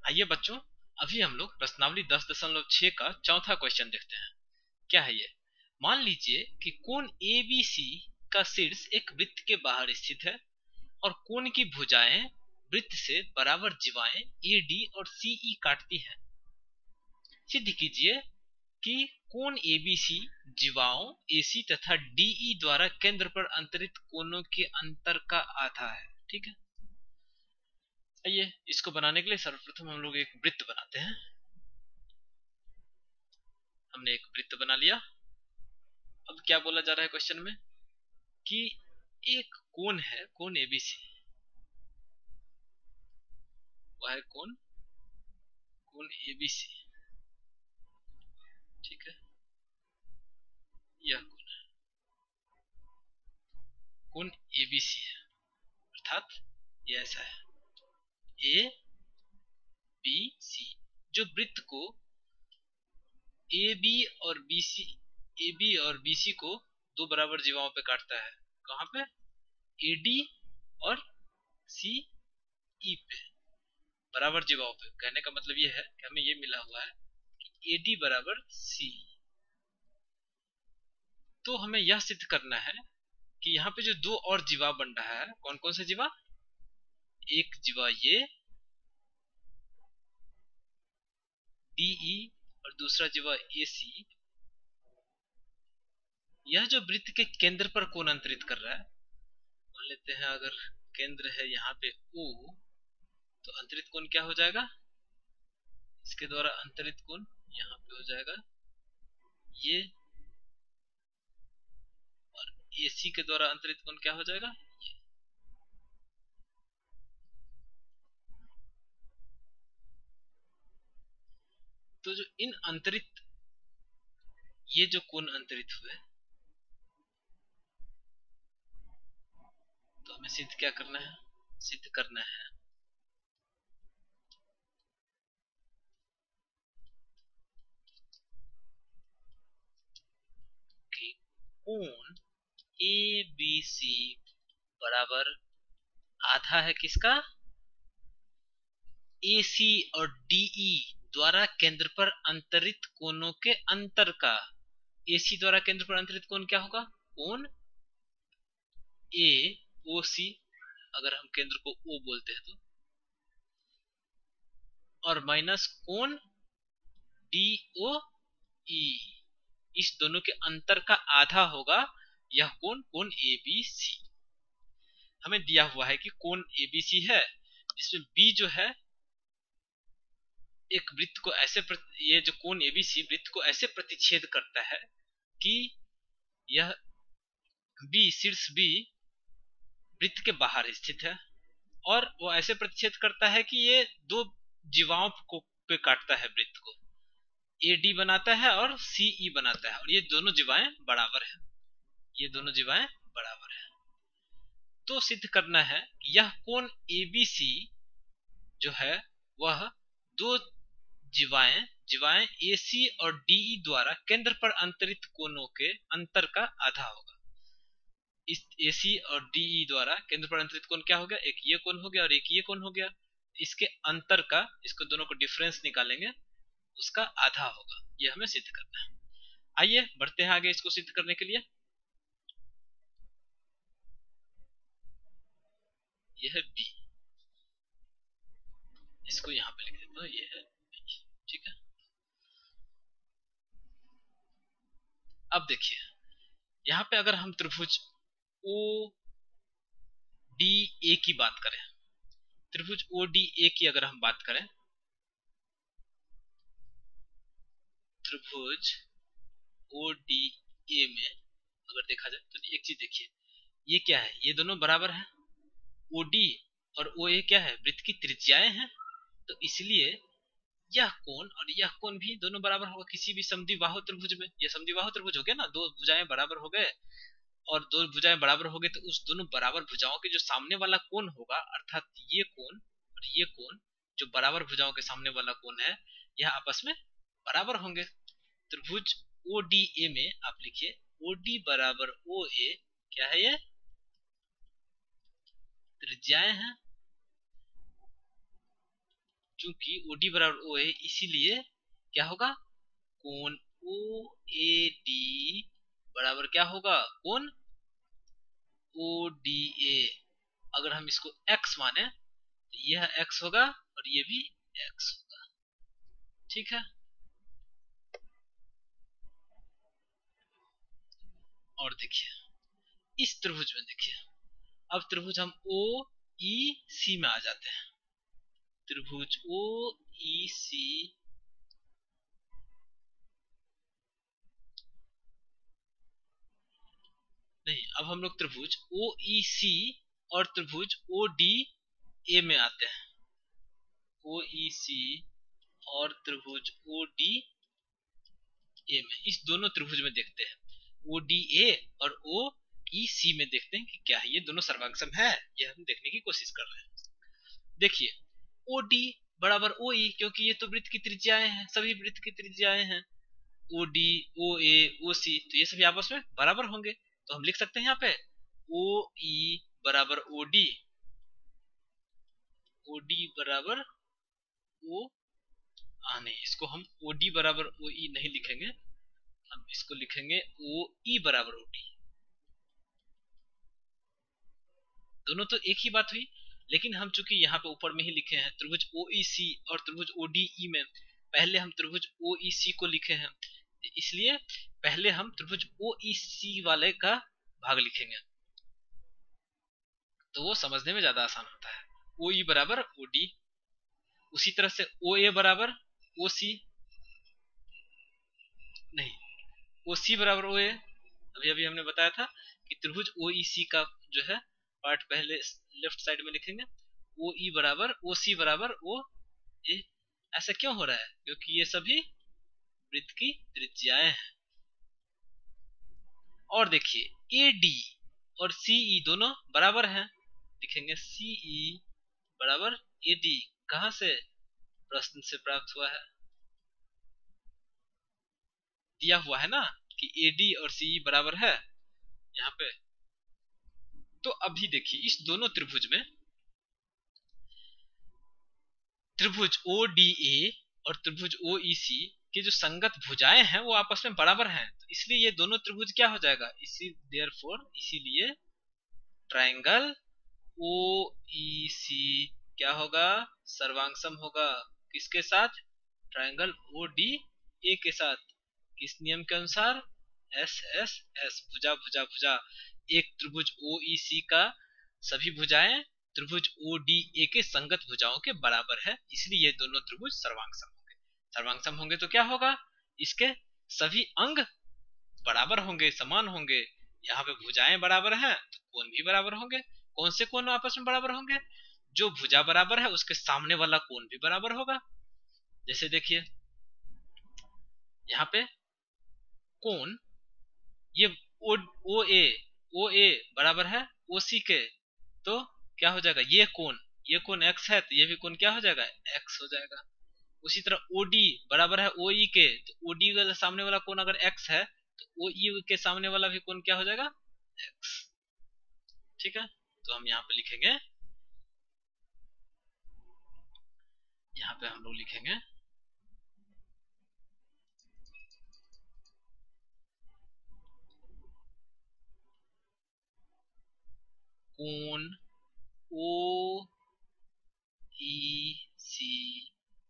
आइए बच्चों, अभी हम लोग प्रश्नावली 10.6 का चौथा क्वेश्चन देखते हैं। क्या है ये? मान लीजिए कि कोण ABC का शीर्ष एक वृत्त के बाहर स्थित है और कोण की भुजाएं वृत्त से बराबर जीवाएं AD और CE काटती हैं। सिद्ध कीजिए कि कोण ABC जीवाओं AC तथा DE द्वारा केंद्र पर अंतरित कोणों के अंतर का आधा है। ठीक है, आइए इसको बनाने के लिए सर्वप्रथम हम लोग एक वृत्त बनाते हैं। हमने एक वृत्त बना लिया। अब क्या बोला जा रहा है क्वेश्चन में कि एक कोण है, कोण ABC, वह है कोण ABC। ठीक है, यह कोण ABC है, अर्थात ये ऐसा है ABC, जो वृत्त को AB और BC को दो बराबर जीवाओं पे काटता है। कहाँ पे? AD और CE पे, बराबर जीवाओं पे। कहने का मतलब ये है कि हमें ये मिला हुआ है कि AD बराबर CE। तो हमें यह सिद्ध करना है कि यहाँ पे जो दो और जीवा बन रहा है, कौन कौन से जीवा? एक जीवा ये DE और दूसरा जीवा AC, यह जो वृत्त के केंद्र पर कोण अंतरित कर रहा है। मान लेते हैं अगर केंद्र है यहाँ पे O, तो अंतरित कोण क्या हो जाएगा? इसके द्वारा अंतरित कोण यहाँ पे हो जाएगा ये, और AC के द्वारा अंतरित कोण क्या हो जाएगा? ये। तो जो इन अंतरित, ये जो कोण अंतरित हुए, तो हमें सिद्ध क्या करना है? सिद्ध करना है कि कोण ABC बराबर आधा है किसका? AC और DE द्वारा केंद्र पर अंतरित कोणों के अंतर का। AC द्वारा केंद्र पर अंतरित कोण क्या होगा? कोण AOC, अगर हम केंद्र को O बोलते हैं तो, और माइनस कोण DOE, इस दोनों के अंतर का आधा होगा यह कोण ABC। हमें दिया हुआ है कि कोण ABC है जिसमें B जो है एक वृत्त को ऐसे ये जो कोण ABC वृत्त को ऐसे प्रतिच्छेद करता है कि यह B, शीर्ष B वृत्त के बाहर स्थित है, और वो ऐसे प्रतिच्छेद करता है कि ये दो जीवाओं को पे काटता है, वृत्त को AD बनाता है और CE बनाता है, और ये दोनों जीवाएं बराबर है। ये दोनों जीवाएं बराबर है। तो सिद्ध करना है कि यह कोण ABC जो है वह दो जीवाएं AC और DE द्वारा केंद्र पर अंतरित कोणों के अंतर का आधा होगा। इस AC और DE द्वारा केंद्र पर अंतरित कोण क्या हो गया? एक ये कोण हो गया और एक ये कोण हो गया। इसके अंतर का, इसको दोनों को डिफरेंस निकालेंगे, उसका आधा होगा। यह हमें सिद्ध करना है। आइए बढ़ते हैं आगे इसको सिद्ध करने के लिए। यह है B, इसको यहाँ पे लिख देता हूँ, ये है B। ठीक है, अब देखिए यहाँ पे अगर हम त्रिभुज ODA की बात करें, त्रिभुज ODA की अगर हम बात करें, त्रिभुज ODA में अगर देखा जाए तो एक चीज देखिए, ये क्या है? ये दोनों बराबर हैं। OD और OA क्या है? वृत्त की त्रिज्याएं हैं। तो इसलिए यह कोण और यह कोण भी दोनों बराबर होगा किसी भी समद्विबाहु त्रिभुज में। यह समद्विबाहु त्रिभुज हो गया ना, दो भुजाएं बराबर हो गए, और दो भुजाएं बराबर हो गई तो उस दोनों बराबर भुजाओं के जो सामने वाला कोण होगा, अर्थात ये कोण और ये कोण, जो बराबर भुजाओं के सामने वाला कोण है, यह आपस में बराबर होंगे। त्रिभुज ODA में आप लिखिए OD बराबर OA, क्या है ये? त्रिज्याएं हैं। चूंकि OD बराबर OA, इसीलिए क्या होगा, कोण OAD बराबर क्या होगा, कोण ODA। अगर हम इसको x माने तो यह x होगा और ये भी x होगा। ठीक है, और देखिए इस त्रिभुज में देखिए, अब त्रिभुज हम OEC में आ जाते हैं। त्रिभुज OEC, नहीं, अब हम लोग त्रिभुज OEC और त्रिभुज ODA में आते हैं। OEC और त्रिभुज ODA में, इस दोनों त्रिभुज में देखते हैं। ODA और OEC में देखते हैं कि क्या है, ये दोनों सर्वांगसम है, ये हम देखने की कोशिश कर रहे हैं। देखिए OD बराबर OE, क्योंकि ये तो वृत्त की त्रिज्याएं हैं, सभी वृत्त की त्रिज्याएं हैं। OD, OA, OC, तो ये सभी आपस में बराबर होंगे, तो हम लिख सकते हैं यहाँ पे OE बराबर OD, OD बराबर O, नहीं, इसको हम OD बराबर OE नहीं लिखेंगे, हम इसको लिखेंगे OE बराबर OD। दोनों तो एक ही बात हुई, लेकिन हम चूंकि यहाँ पे ऊपर में ही लिखे हैं त्रिभुज OEC और त्रिभुज ODE में, पहले हम त्रिभुज OEC को लिखे हैं, इसलिए पहले हम त्रिभुज OEC वाले का भाग लिखेंगे, तो वो समझने में ज्यादा आसान होता है। OE बराबर OD, उसी तरह से OA बराबर OC, नहीं, OC बराबर OA। अभी अभी हमने बताया था कि त्रिभुज OEC का जो है पार्ट पहले लेफ्ट साइड में लिखेंगे, OE बराबर OC बराबर OA। ऐसा क्यों हो रहा है, क्योंकि ये सभी वृत्त की त्रिज्याएं हैं। और देखिए AD और CE दोनों बराबर हैं, लिखेंगे CE बराबर AD। कहां से, प्रश्न से प्राप्त हुआ है, दिया हुआ है ना कि AD और CE बराबर है यहाँ पे। तो अभी देखिए इस दोनों त्रिभुज में, त्रिभुज ODA और त्रिभुज OEC के जो संगत भुजाएं हैं वो आपस में बराबर हैं, तो इसलिए ये दोनों त्रिभुज क्या हो जाएगा, इसीलिए ट्रायंगल OEC क्या होगा, सर्वांगसम होगा। किसके साथ, ट्रायंगल ODA के साथ। किस नियम के अनुसार, SSS, भुजा भुजा भुजा। एक त्रिभुज OEC का सभी भुजाएं त्रिभुज ODA के संगत भुजाओं के बराबर है, इसलिए ये दोनों त्रिभुज सर्वांगसम होंगे। सर्वांगसम होंगे तो क्या होगा, इसके सभी अंग बराबर होंगे, समान होंगे। यहाँ पे भुजाएं बराबर हैं तो कोण भी बराबर होंगे। कौन से कोण आपस में बराबर होंगे, जो भुजा बराबर है उसके सामने वाला कोण भी बराबर होगा। जैसे देखिए यहाँ पे कोण, ये OA बराबर है OC के, तो क्या हो जाएगा, ये कोण x है, तो ये भी कोण क्या हो जाएगा, x हो जाएगा। उसी तरह OD बराबर है OE के, तो OD वाला सामने वाला कोण अगर x है तो OE के सामने वाला भी कोण क्या हो जाएगा, x। ठीक है, तो हम यहाँ पे लिखेंगे, यहाँ पे हम लोग लिखेंगे कोण OEC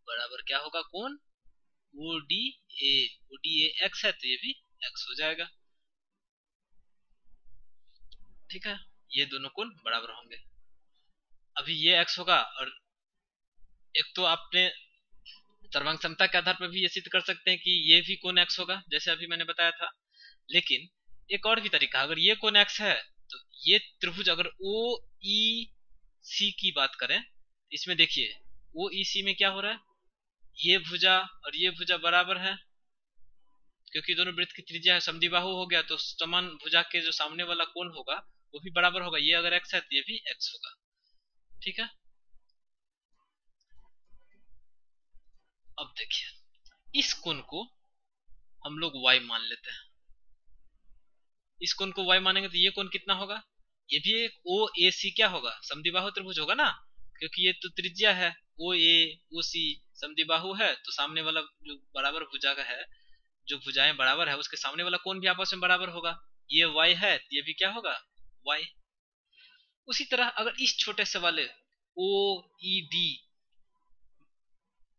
बराबर क्या होगा, कोण ODA x है तो ये भी x हो जाएगा। ठीक है, ये दोनों कोण बराबर होंगे। अभी ये x होगा, और एक तो आपने सर्वांग समता के आधार पर भी ये सिद्ध कर सकते हैं कि ये भी कोण x होगा, जैसे अभी मैंने बताया था। लेकिन एक और भी तरीका, अगर ये कोण x है तो ये त्रिभुज अगर OEC की बात करें, इसमें देखिए OEC में क्या हो रहा है, ये भुजा और ये भुजा बराबर है, क्योंकि दोनों वृत्त की त्रिज्या है, समद्विबाहु हो गया, तो समान भुजा के जो सामने वाला कोण होगा वो भी बराबर होगा। ये अगर x है तो ये भी x होगा। ठीक है, अब देखिए इस कोण को हम लोग y मान लेते हैं। इस कोण को y मानेंगे तो ये कोण कितना होगा, ये भी एक OAC क्या होगा, समद्विबाहु त्रिभुज होगा ना, क्योंकि ये तो त्रिज्या है, ओ ए ओ सी समद्विबाहु है तो सामने वाला जो बराबर भुजा का है, जो भुजाएं बराबर है उसके सामने वाला कोण भी आपस में बराबर होगा। ये y है तो ये भी क्या होगा y। उसी तरह अगर इस छोटे से वाले ओ ई डी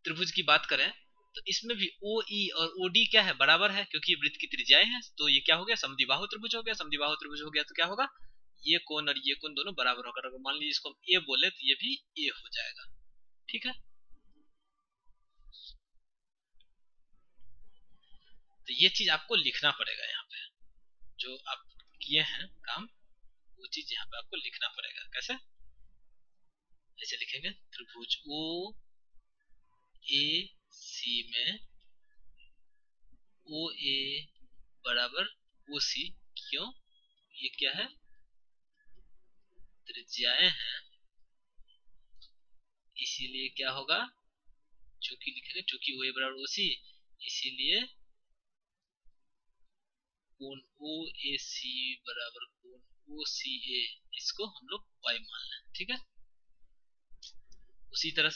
त्रिभुज की बात करें तो इसमें भी ओ ई और ओ डी क्या है बराबर है, क्योंकि ये वृत्त की त्रिज्याएं हैं। तो ये क्या हो गया समद्विबाहु त्रिभुज हो गया। समद्विबाहु त्रिभुज हो गया तो क्या होगा, ये कोण और ये कोण दोनों बराबर होकर, अगर मान लीजिए इसको हम ए बोले तो ये भी ए हो जाएगा। ठीक है, तो ये चीज आपको लिखना पड़ेगा यहाँ पे, जो आप किए हैं काम वो चीज यहाँ पे आपको लिखना पड़ेगा। कैसे, ऐसे लिखेंगे त्रिभुज ओ ए सी में ओ ए बराबर ओ सी, क्यों, ये क्या है त्रिज्याएं हैं, इसीलिए क्या होगा, चूंकि लिखेंगे चूंकि ओ ए बराबर ओ सी इसीलिए कोण ओ ए सी बराबर कोण ओ सी ए, इसको हम लोग y मान लें। ठीक है, उसी तरह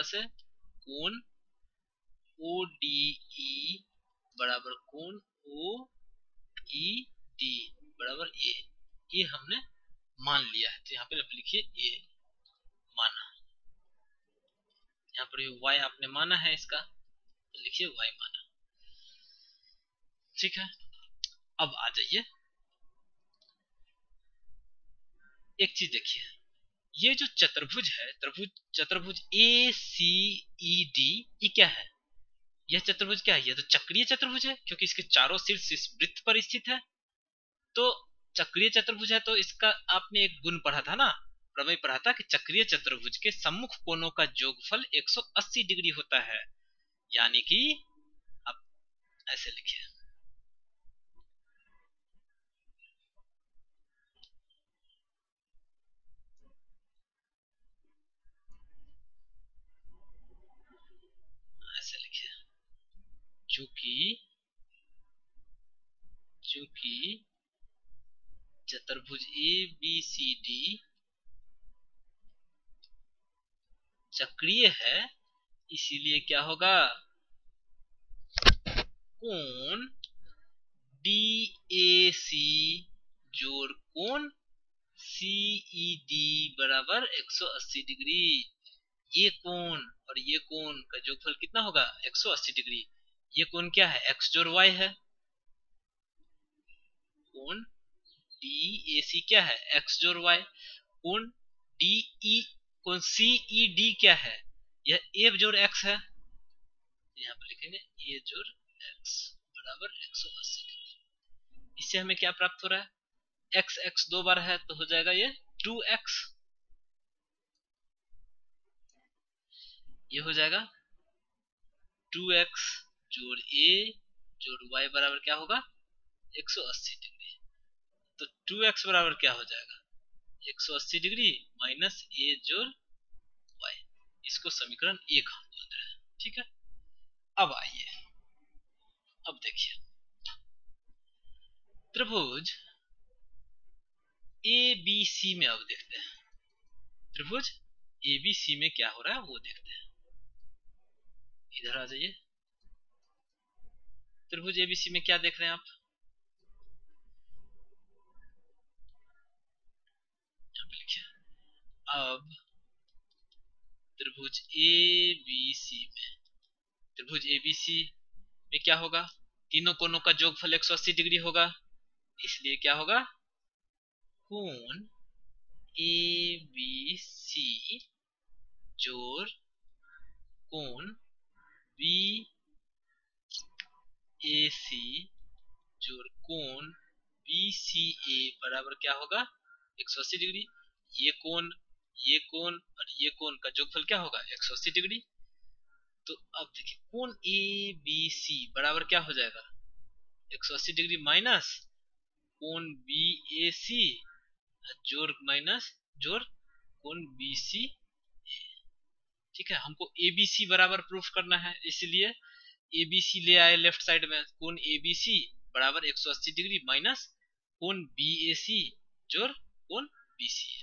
से कोण ओ डी ई बराबर कोण ओ ई डी बराबर ए, ये हमने मान लिया है। तो यहाँ पे लिखिए ए माना, यहाँ पर y आपने माना है इसका, तो लिखिए y माना। ठीक है, अब आ जाइए एक चीज देखिए, ये जो चतुर्भुज है, चतुर्भुज ए सी ई डी, ये क्या है, यह चतुर्भुज क्या है, यह तो चक्रीय चतुर्भुज है, क्योंकि इसके चारों शीर्ष इस वृत्त पर स्थित है। तो चक्रीय चतुर्भुज है तो इसका आपने एक गुण पढ़ा था ना, प्रमेय पढ़ा था कि चक्रीय चतुर्भुज के सम्मुख कोणों का जोगफल 180 डिग्री होता है। यानी कि आप ऐसे लिखिए, ऐसे लिखिए, चूंकि चतुर्भुज ए बी सी डी चक्रीय है, इसीलिए क्या होगा, कोण डी ए सी जोड़ कोण सी ई डी बराबर 180 डिग्री। ये कोण और ये कोण का जोगफल कितना होगा 180 डिग्री। ये कोण क्या है, x जोड़ y है। कोण डी ए सी क्या है, x जोड़ y। कोण डी ई कोण सी ई डी क्या है, यह a जोड़ x है। यहाँ पर लिखेंगे a जोड़ x बराबर 180 डिग्री। इससे हमें क्या प्राप्त हो रहा है, x x दो बार है तो हो जाएगा ये 2x, ये हो जाएगा 2x जोड़ a जोड़ y बराबर क्या होगा 180 डिग्री। तो 2x बराबर क्या हो जाएगा 180 डिग्री माइनस a जोड़ y, इसको समीकरण 1 हम बोल रहे हैं। ठीक है, अब आइए, अब देखिए त्रिभुज ए बी सी में, अब देखते हैं त्रिभुज ए बी सी में क्या हो रहा है वो देखते हैं। इधर आ जाइए, त्रिभुज एबीसी में क्या देख रहे हैं आप, यहाँ पे लिखिए, अब त्रिभुज एबीसी में क्या होगा, तीनों कोणों का जोगफल 180 डिग्री होगा, इसलिए क्या होगा, कोण ए बी सी जोड़ कोण बी ए सी जोड़ कोण बी सी ए बराबर क्या होगा 180 डिग्री। ये कोण और ये कोण का जोगफल क्या होगा 180 डिग्री। तो अब देखिए कोण ए बी सी बराबर क्या हो जाएगा 180 डिग्री माइनस कोण बी ए सी जोड़ माइनस जोड़ कोण बी सी। ठीक है, हमको एबीसी बराबर प्रूफ करना है, इसलिए एबीसी ले आए लेफ्ट साइड में, कोण एबीसी बराबर 180 डिग्री माइनस कोण BAC जोड़ कोण BCA।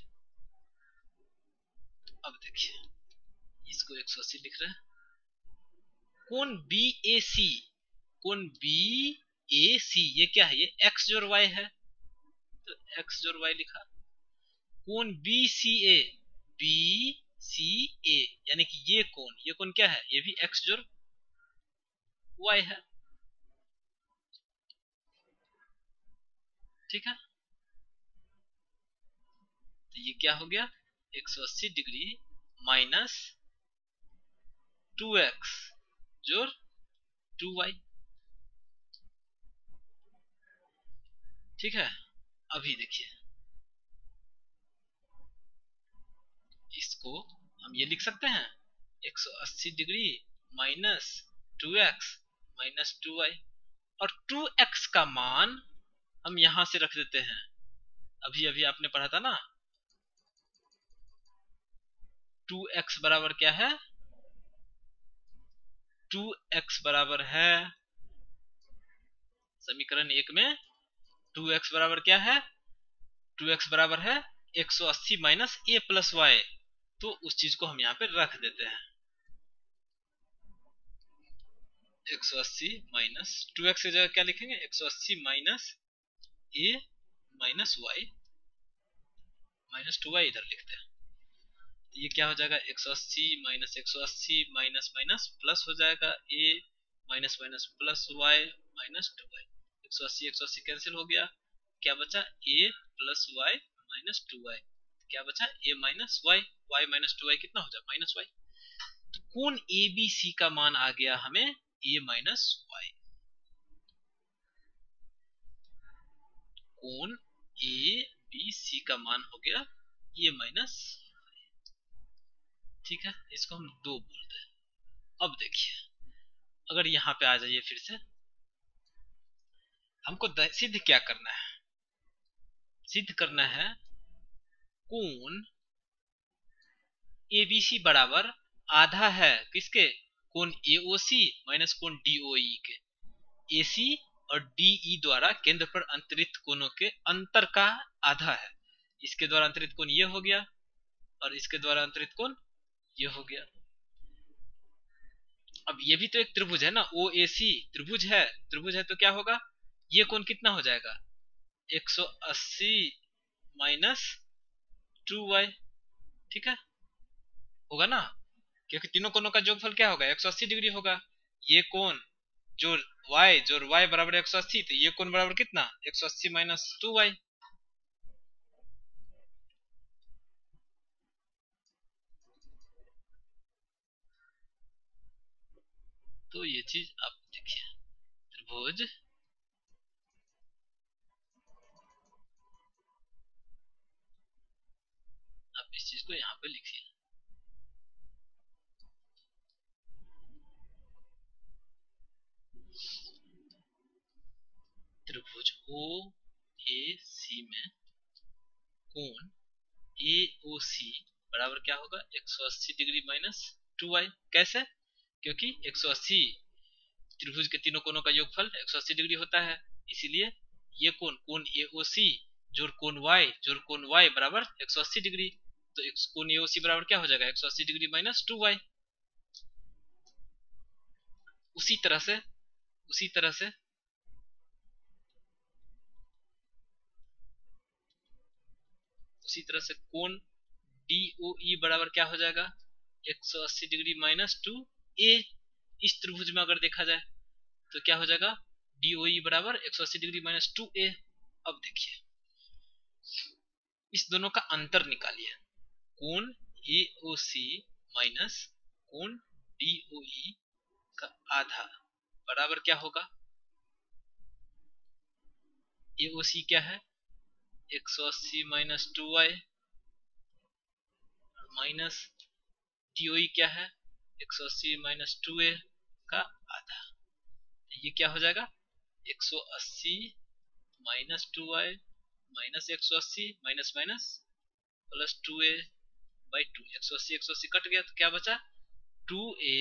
अब देखिए इसको 180 लिख रहे हैं। कोण BAC, कोण BAC ये क्या है? ये x जोड़ y है, तो x जोड़ y लिखा। कोण BCA, BCA यानी कि ये कोण क्या है? ये भी x जोड़ y है, ठीक है। तो ये क्या हो गया? 180 डिग्री माइनस 2x जोड़ 2y, ठीक है। अभी देखिए इसको हम ये लिख सकते हैं 180 degree minus 2x minus 2y, और 2x का मान हम यहां से रख देते हैं। अभी अभी आपने पढ़ा था ना 2x बराबर क्या है? 2x बराबर है समीकरण 1 में 2x बराबर क्या है? 2x बराबर है 180 माइनस a प्लस वाई। तो उस चीज को हम यहाँ पे रख देते हैं 180 माइनस 2x की जगह क्या लिखेंगे? 180 minus a minus Y minus 2y इधर लिखते हैं। तो ये क्या हो जाएगा? 180 माइनस 180 माइनस माइनस प्लस हो जाएगा a minus minus plus y minus 2y। 180 180 cancel हो गया, क्या बचा? a plus y minus 2y। क्या बचा? a minus y, y minus 2y कितना हो जाए? Minus y। तो कोण ABC का मान आ गया हमें a माइनस y। कोण ABC का मान हो गया a माइनस, ठीक है। इसको हम 2 बोलते हैं। अब देखिए अगर यहां पे आ जाइए फिर से, हमको सिद्ध क्या करना है? सिद्ध करना है कोण ABC बराबर आधा है किसके? कोण AOC माइनस कोण DOE के। AC और DE द्वारा केंद्र पर अंतरित कोणों के अंतर का आधा है। इसके द्वारा अंतरित कोण ये हो गया और इसके द्वारा अंतरित कोण ये हो गया। अब ये भी तो एक त्रिभुज है ना, OAC त्रिभुज है। त्रिभुज है तो क्या होगा? ये कोण कितना हो जाएगा? 180 माइनस 2y, ठीक है, होगा ना, क्योंकि तीनों कोणों का जोगफल क्या होगा? 180 डिग्री होगा। ये कोण जोड़ y बराबर 180, तो ये कोण बराबर कितना? 180 माइनस 2y। तो ये चीज आप देखिए, त्रिभुज आप इस चीज को यहाँ पे लिखिए, त्रिभुज OAC में कोण AOC बराबर क्या होगा? 180 डिग्री माइनस 2y। कैसे? क्योंकि 180 त्रिभुज के तीनों कोणों का योगफल 180 डिग्री होता है, इसीलिए ये कोण AOC जोड़ कोण y बराबर 180 डिग्री। तो कोण AOC बराबर क्या हो जाएगा? 180 डिग्री माइनस 2y। उसी तरह से उसी तरह से उसी तरह से कोण DOE बराबर क्या हो जाएगा? 180 डिग्री माइनस 2a। इस त्रिभुज में अगर देखा जाए तो क्या हो जाएगा? DOE बराबर 180 डिग्री माइनस 2a। अब देखिए इस दोनों का अंतर निकालिए। कोण AOC माइनस कोण DOE का आधा बराबर क्या होगा? AOC क्या है? 180 माइनस 2y माइनस DOE क्या है? 180 माइनस 2a का आधा। ये क्या हो जाएगा? 180 minus 2y minus 180 minus minus plus 2a by 2। 180 180 cut गया तो क्या बचा? 2a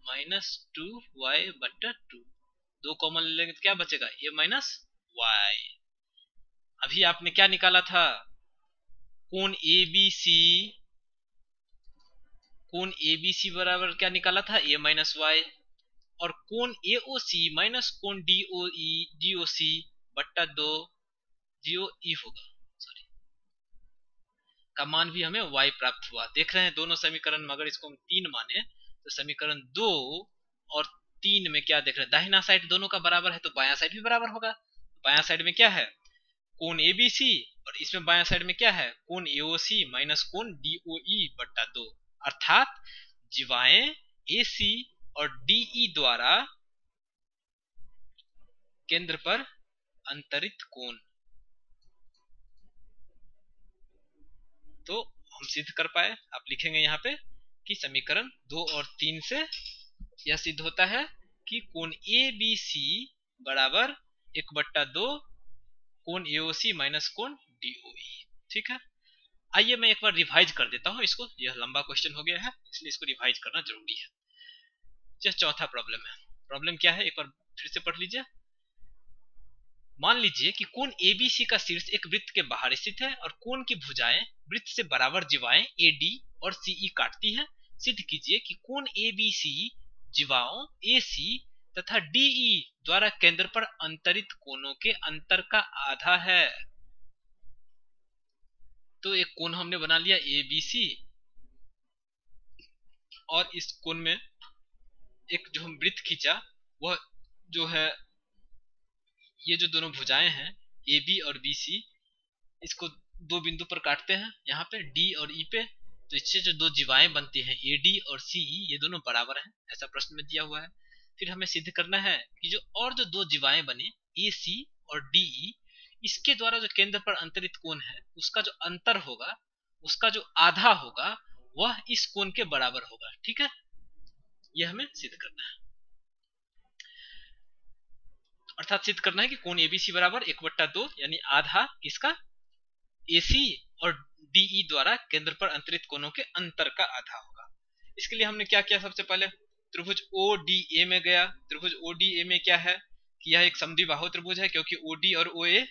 माइनस 2y बट्टा 2। 2 कॉमन लेंगे तो क्या बचेगा? a minus y। अभी आपने क्या निकाला था, कोण ABC, कोण ABC बराबर क्या निकाला था, a माइनस वाई, और कोण AOC माइनस कोण DOC बट्टा 2 GOE होगा, सॉरी, का मान भी हमें y प्राप्त हुआ। देख रहे हैं दोनों समीकरण में अगर इसको हम 3 माने तो समीकरण 2 और 3 में क्या देख रहे हैं, दाहिना साइड दोनों का बराबर है तो बायां साइड भी बराबर होगा। बायां साइड में क्या है, कोण ABC, और इसमें बायां साइड में क्या है, कोण AOC माइनस कोण DOE बट्टा 2, अर्थात जीवाएं AC और DE द्वारा केंद्र पर अंतरित कोण। तो हम सिद्ध कर पाए। आप लिखेंगे यहाँ पे कि समीकरण 2 और 3 से यह सिद्ध होता है कि कोण ABC बराबर 1/2 कोण AOC माइनस कोण DOE। ठीक है, आइए मैं एक बार रिवाइज कर देता हूं इसको, यह लंबा क्वेश्चन हो गया है इसलिए इसको रिवाइज करना जरूरी है। यह चौथा प्रॉब्लम है। प्रॉब्लम क्या है एक बार फिर से पढ़ लीजिए। मान लीजिए कि कोण ABC का शीर्ष एक वृत्त के बाहर स्थित है और कोण की भुजाएं वृत्त से बराबर जीवाएं AD और CE काटती हैं। सिद्ध कीजिए कि कोण ABC जीवाओं AC तथा DE द्वारा केंद्र पर अंतरित कोणों के अंतर का आधा है। तो एक कोण हमने बना लिया ABC, और इस कोण में एक जो हम वृत्त खींचा वह जो है, ये जो दोनों भुजाएं हैं AB और BC, इसको दो बिंदु पर काटते हैं, यहाँ पे D और E पे। तो इससे जो दो जीवाएं बनती हैं AD और CE, ये दोनों बराबर हैं, ऐसा प्रश्न में दिया हुआ है। फिर हमें सिद्ध करना है कि जो दो जीवाएं बने AC और DE, इसके द्वारा जो केंद्र पर अंतरित कोण है उसका जो अंतर होगा, उसका जो आधा होगा वह इस कोण के बराबर होगा। ठीक है, यह हमें सिद्ध करना है, अर्थात सिद्ध करना है कि कोण ABC बराबर 1/2 यानी आधा किसका, AC और DE द्वारा केंद्र पर अंतरित कोणों के अंतर का आधा होगा। इसके लिए हमने क्या किया, सबसे पहले त्रिभुज ODA में गया। त्रिभुज ODA में क्या है कि यह एक समद्विबाहु त्रिभुज है, क्योंकि OD और OA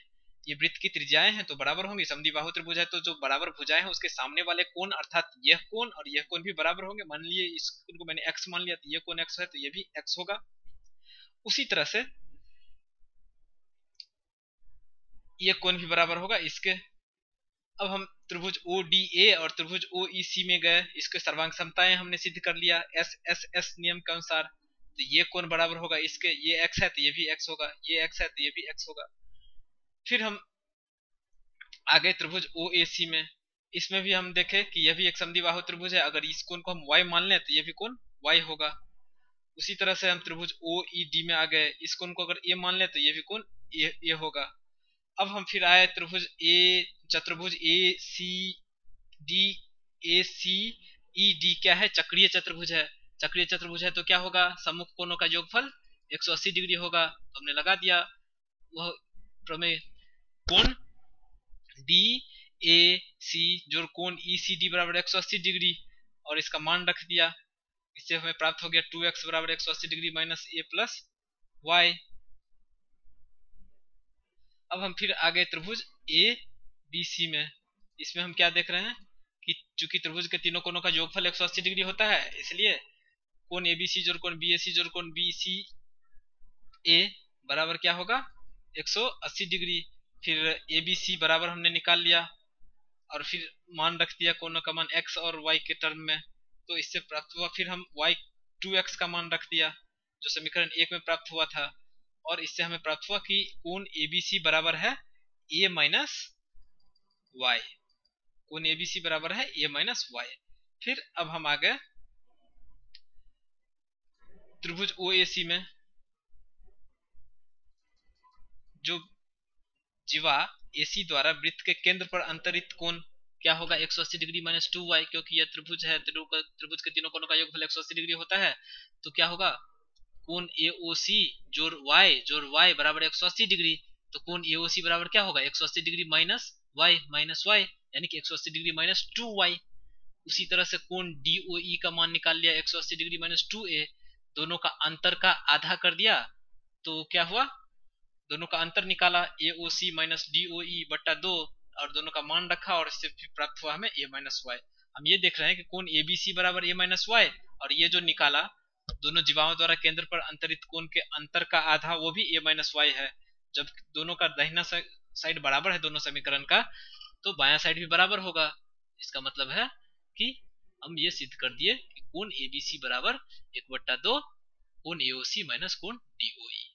ये वृत्त की त्रिज्याएं हैं तो बराबर होंगे। समद्विबाहु त्रिभुज है तो जो बराबर भुजाएं हैं उसके सामने वाले कोण अर्थात यह कोण और यह कोण भी बराबर होंगे। मान लिए इस कोण को मैंने x मान लिया तो यह कोण x है तो यह भी x होगा। उसी तरह से यह कोण भी बराबर होगा इसके। अब हम त्रिभुज ODA और त्रिभुज OEC में गए, इसके सर्वांग समताएं हमने सिद्ध कर लिया SSS नियम के अनुसार। तो ये कोण बराबर होगा इसके, ये x है तो ये भी x होगा, ये x है तो ये भी x होगा। फिर हम आगे त्रिभुज OAC में, इसमें भी हम देखें कि यह भी एक समद्विबाहु त्रिभुज है। अगर इस कोण को हम y मान लें तो ये भी कोण y होगा। उसी तरह से हम त्रिभुज OED में आ गए, इस कोण को अगर a मान लें तो ये भी कोण a होगा। अब हम फिर आए त्रिभुज चतुर्भुज ACD क्या है, चक्रीय चतुर्भुज है। चक्रीय चतुर्भुज है तो क्या होगा, सम्मुख कोणों का योगफल 180 डिग्री होगा। तो हमने लगा दिया वह प्रमेय, कोण DAC जोड़ कोण ECD बराबर 180 डिग्री, और इसका मान रख दिया। इससे हमें प्राप्त हो गया 2x बराबर 180 degree minus a plus y। अब हम फिर आगे त्रिभुज ABC में, इसमें हम क्या देख रहे हैं कि चूंकि त्रिभुज के तीनों कोणों का योगफल 180 डिग्री होता है, इसलिए कोण ABC जोड़ कोण BAC जोड़ कोण BCA बराबर क्या होगा 180 डिग्री। फिर ABC बराबर हमने निकाल लिया और फिर मान रख दिया कोणों का मान x और y के टर्म में, तो इससे प्राप्त हुआ। फिर हम y 2x का मान रख दिया जो समीकरण 1 में प्राप्त हुआ था, और इससे हमें प्राप्त हुआ कि कोण ABC बराबर है a माइनस y। कोण ABC बराबर है a माइनस y। फिर अब हम आ गए त्रिभुज OAC में, जो जीवा AC द्वारा वृत्त के केंद्र पर अंतरित कोण क्या होगा 180 डिग्री माइनस 2y, क्योंकि यह त्रिभुज है, त्रिभुज के तीनों कोणों का योगफल 180 डिग्री होता है। तो क्या होगा, कोण AOC जोड़ y बराबर 180 डिग्री। तो कोण AOC बराबर क्या होगा 180 डिग्री माइनस y यानी कि 180 डिग्री माइनस 2y। उसी तरह से कोण DOE का मान निकाल लिया 180 डिग्री माइनस 2a, दोनों का अंतर का आधा कर दिया तो क्या हुआ दोनों का अंतर निकाला AOC माइनस DOE बट्टा 2 और दोनों का मान रखा और इससे फिर प्राप्त हुआ हमें A माइनस वाई। हम ये देख रहे हैं कि कोण ABC बराबर A माइनस वाई और ये जो निकाला दोनों जीवाओं द्वारा केंद्र पर अंतरित कोण के अंतर का आधा वो भी A माइनस वाई है। जब दोनों का दाहिना साइड बराबर है दोनों समीकरण का तो बायां साइड भी बराबर होगा। इसका मतलब है कि हम ये सिद्ध कर दिए कि कोण ABC बराबर 1/2 कोण AOC माइनस कोण DOE।